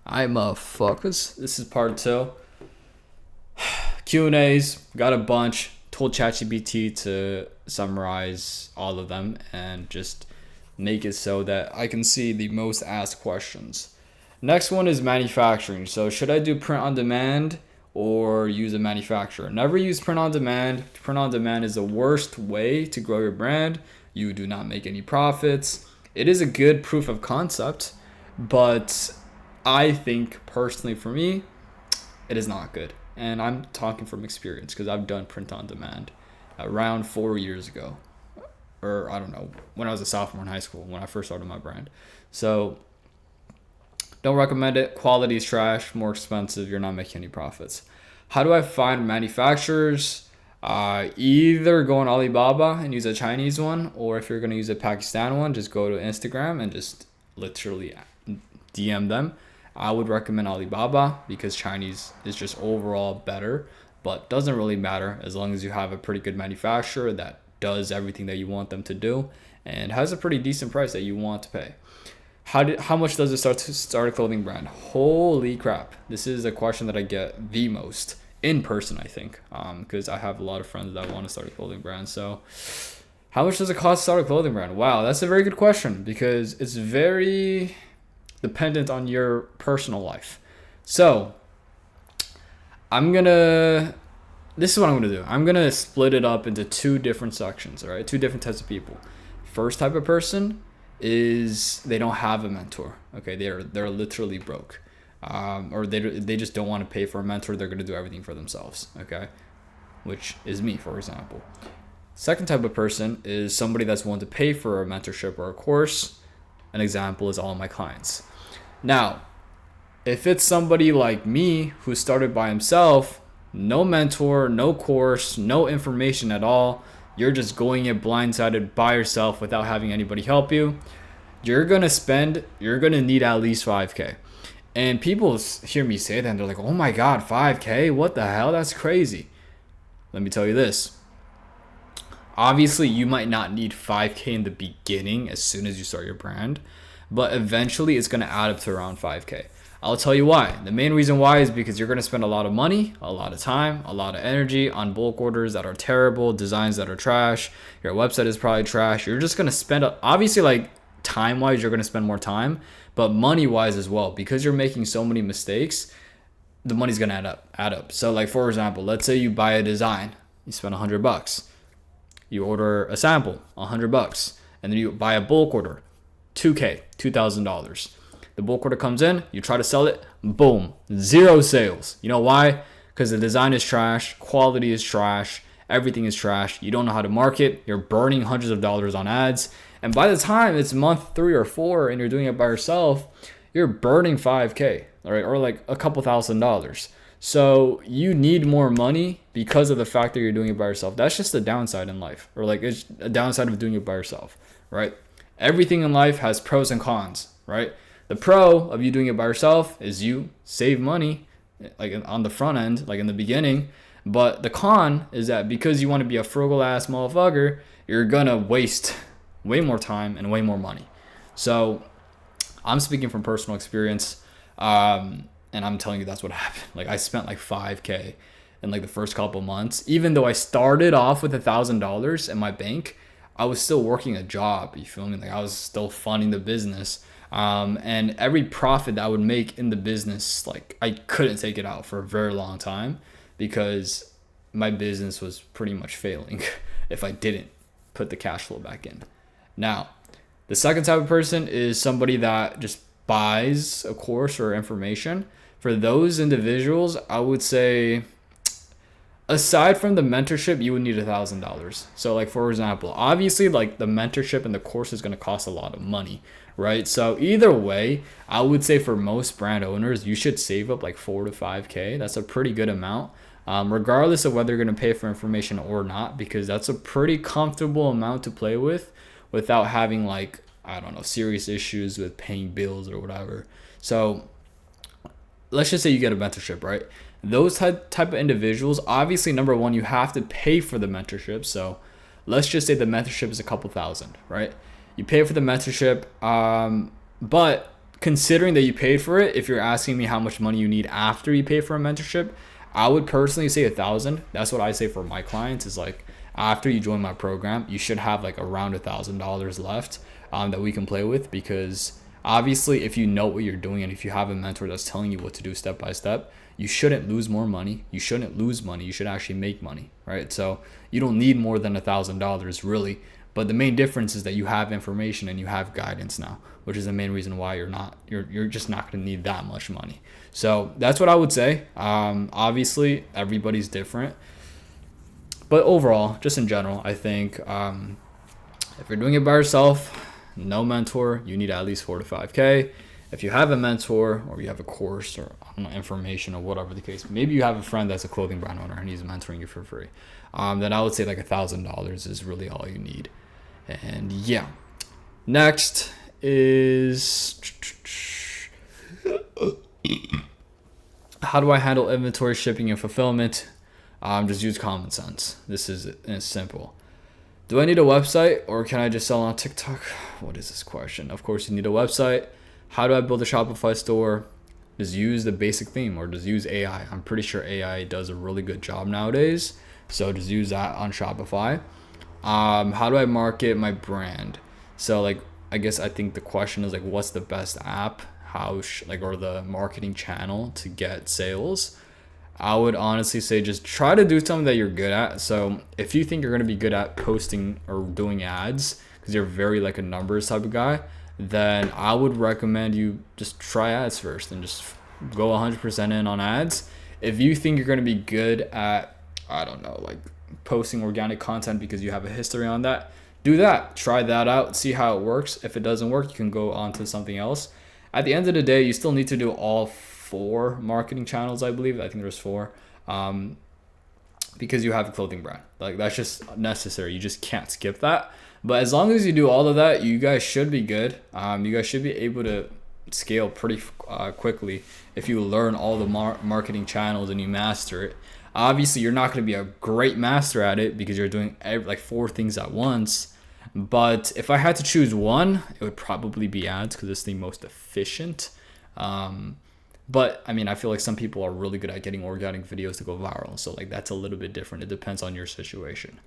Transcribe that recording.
Alright, motherfuckers. This is part two. Q&As, got a bunch. Told ChatGPT to summarize all of them and just make it so that I can see the most asked questions. Next one is manufacturing. So should I do print on demand or use a manufacturer? Never use print on demand. Print on demand is the worst way to grow your brand. You do not make any profits. It is a good proof of concept, but I think personally for me, it is not good. And I'm talking from experience because I've done print on demand around 4 years ago. Or I don't know, when I was a sophomore in high school, when I first started my brand. So don't recommend it. Quality is trash, more expensive. You're not making any profits. How do I find manufacturers? Either go on Alibaba and use a Chinese one, or if you're going to use a Pakistan one, just go to Instagram and just literally DM them. I would recommend Alibaba because Chinese is just overall better, but doesn't really matter as long as you have a pretty good manufacturer that does everything that you want them to do and has a pretty decent price that you want to pay. How much does it start a clothing brand? Holy crap. This is a question that I get the most in person, I think, because I have a lot of friends that want to start a clothing brand. So how much does it cost to start a clothing brand? Wow, that's a very good question because it's very dependent on your personal life. So this is what I'm gonna do. I'm gonna split it up into two different sections, all right? Two different types of people. First type of person is they don't have a mentor. Okay, they're literally broke, or they just don't want to pay for a mentor. They're gonna do everything for themselves. Okay, which is me, for example. Second type of person is somebody that's willing to pay for a mentorship or a course. An example is all my clients. Now, if it's somebody like me who started by himself, no mentor, no course, no information at all, you're just going it blindsided by yourself without having anybody help you, you're going to need at least 5K. And people hear me say that and they're like, oh my God, 5K? What the hell? That's crazy. Let me tell you this. Obviously, you might not need 5K in the beginning as soon as you start your brand, but eventually it's going to add up to around 5K. I'll tell you why. The main reason why is because you're going to spend a lot of money, a lot of time, a lot of energy on bulk orders that are terrible, designs that are trash. Your website is probably trash. You're just going to spend, obviously, like time-wise, you're going to spend more time, but money-wise as well. Because you're making so many mistakes, the money's going to add up. So like, for example, let's say you buy a design. You spend $100. You order a sample, $100. And then you buy a bulk order, $2K, $2,000. The bulk order comes in, you try to sell it, boom, zero sales. You know why? Because the design is trash, quality is trash, everything is trash. You don't know how to market. You're burning hundreds of dollars on ads. And by the time it's month 3 or 4 and you're doing it by yourself, you're burning 5K, all right, or like a couple $1,000s. So you need more money because of the fact that you're doing it by yourself. That's just the downside in life, or like it's a downside of doing it by yourself, right? Everything in life has pros and cons, right? The pro of you doing it by yourself is you save money, like on the front end, like in the beginning. But the con is that because you want to be a frugal ass motherfucker, you're gonna waste way more time and way more money. So I'm speaking from personal experience, and I'm telling you that's what happened. Like I spent like 5K in like the first couple months. Even though I started off with $1,000 in my bank, I was still working a job. You feel me? Like I was still funding the business. And every profit that I would make in the business, like I couldn't take it out for a very long time because my business was pretty much failing if I didn't put the cash flow back in. Now, the second type of person is somebody that just buys a course or information. For those individuals, I would say, aside from the mentorship, you would need $1,000. So like, for example, obviously like the mentorship and the course is going to cost a lot of money, right? So either way, I would say for most brand owners, you should save up like 4 to 5K. That's a pretty good amount, regardless of whether you're going to pay for information or not, because that's a pretty comfortable amount to play with without having like, I don't know, serious issues with paying bills or whatever. So let's just say you get a mentorship, right? Those type of individuals, obviously, number one, you have to pay for the mentorship. So let's just say the mentorship is a couple thousand, right? You pay for the mentorship, but considering that you paid for it, if you're asking me how much money you need after you pay for a mentorship, I would personally say 1,000. That's what I say for my clients is like, after you join my program, you should have like around $1,000 left that we can play with, because obviously if you know what you're doing and if you have a mentor that's telling you what to do step by step, you shouldn't lose more money. You shouldn't lose money. You should actually make money, right? So you don't need more than $1,000 really. But the main difference is that you have information and you have guidance now, which is the main reason why you're just not going to need that much money. So that's what I would say. Obviously, everybody's different. But overall, just in general, I think if you're doing it by yourself, no mentor, you need at least 4 to 5K. If you have a mentor or you have a course or information or whatever the case, maybe you have a friend that's a clothing brand owner and he's mentoring you for free, then I would say like $1,000 is really all you need. And yeah, next is how do I handle inventory, shipping, and fulfillment? Just use common sense. This is simple. Do I need a website or can I just sell on TikTok? What is this question? Of course you need a website. How do I build a Shopify store? Just use the basic theme or just use AI. I'm pretty sure AI does a really good job nowadays. So just use that on Shopify. How do I market my brand? So like, I think the question is like, what's the best app? Or the marketing channel to get sales? I would honestly say just try to do something that you're good at. So if you think you're going to be good at posting or doing ads because you're very like a numbers type of guy, then I would recommend you just try ads first and just go 100% in on ads. If you think you're going to be good at, I don't know, like posting organic content because you have a history on that, do that. Try that out. See how it works. If it doesn't work, you can go on to something else. At the end of the day, you still need to do all 4 marketing channels, I believe. I think there's 4. Because you have a clothing brand. Like that's just necessary. You just can't skip that. But as long as you do all of that, you guys should be good. You guys should be able to scale pretty quickly if you learn all the marketing channels and you master it. Obviously, you're not going to be a great master at it because you're doing like 4 things at once. But if I had to choose one, it would probably be ads because it's the most efficient. But I mean, I feel like some people are really good at getting organic videos to go viral. So like that's a little bit different. It depends on your situation.